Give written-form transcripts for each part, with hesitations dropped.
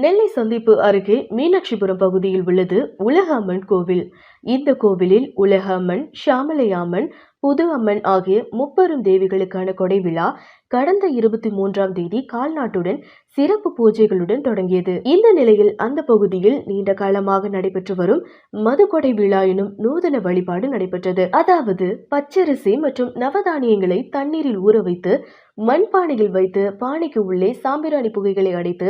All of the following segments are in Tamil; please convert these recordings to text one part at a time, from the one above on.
நெல்லை சந்திப்பு அருகே மீனாட்சிபுரம் பகுதியில் உள்ளது உலக அம்மன் கோவில். இந்த கோவிலில் உலக அம்மன், ஷியாமலை அம்மன், புது அம்மன் ஆகிய முப்பெரும் தேவிகளுக்கான கொடை விழா கடந்த 23ஆம் தேதி கால்நாட்டுடன் சிறப்பு பூஜைகளுடன் தொடங்கியது. இந்த நிலையில் அந்த பகுதியில் நீண்ட காலமாக நடைபெற்று வரும் மதுக்கொடை விழா எனும் நூதன வழிபாடு நடைபெற்றது. அதாவது பச்சரிசி மற்றும் நவதானியங்களை தண்ணீரில் ஊற வைத்து மண்பானையில் வைத்து பானைக்கு உள்ளே சாம்பிராணி புகைகளை அடைத்து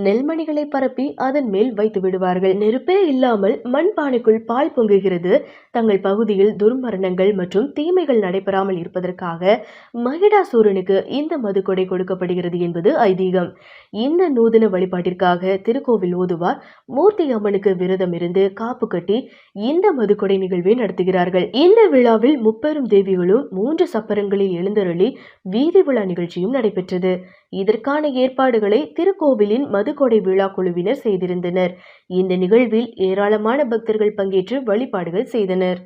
நெல்மணிகளை பரப்பி அதன் மேல் வைத்து விடுவார்கள். நெருப்பே இல்லாமல் மண்பானைக்குள் பால் பொங்குகிறது. தங்கள் பகுதியில் துர்மரணங்கள் மற்றும் தீமைகள் நடைபெறாமல் இருப்பதற்காக மகிடாசூரனுக்கு இந்த மதுக்கொடை கொடுக்கப்படுகிறது என்பது ஐதீகம். இந்த நூதன வழிபாட்டிற்காக திருக்கோவில் ஓதுவார் மூர்த்தி அம்மனுக்கு விரதம் இருந்து காப்பு கட்டி இந்த மதுக்கொடை நிகழ்வை நடத்துகிறார்கள். இந்த விழாவில் முப்பெரும் தேவிகளும் 3 சப்பரங்களில் எழுந்தருளி வீதி விழா நிகழ்ச்சியும் நடைபெற்றது. இதற்கான ஏற்பாடுகளை திருக்கோவிலின் மதுக்கொடை விழா குழுவினர் செய்திருந்தனர். இந்த நிகழ்வில் ஏராளமான பக்தர்கள் பங்கேற்று வழிபாடுகள் செய்தனர்.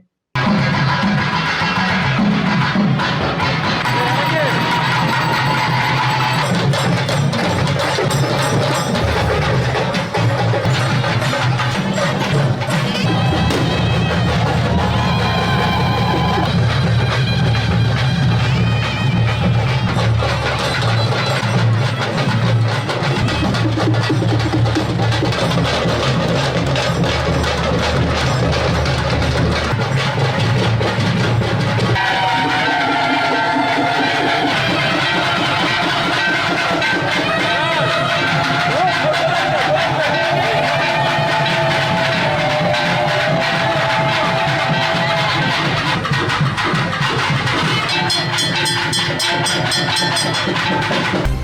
Thank you.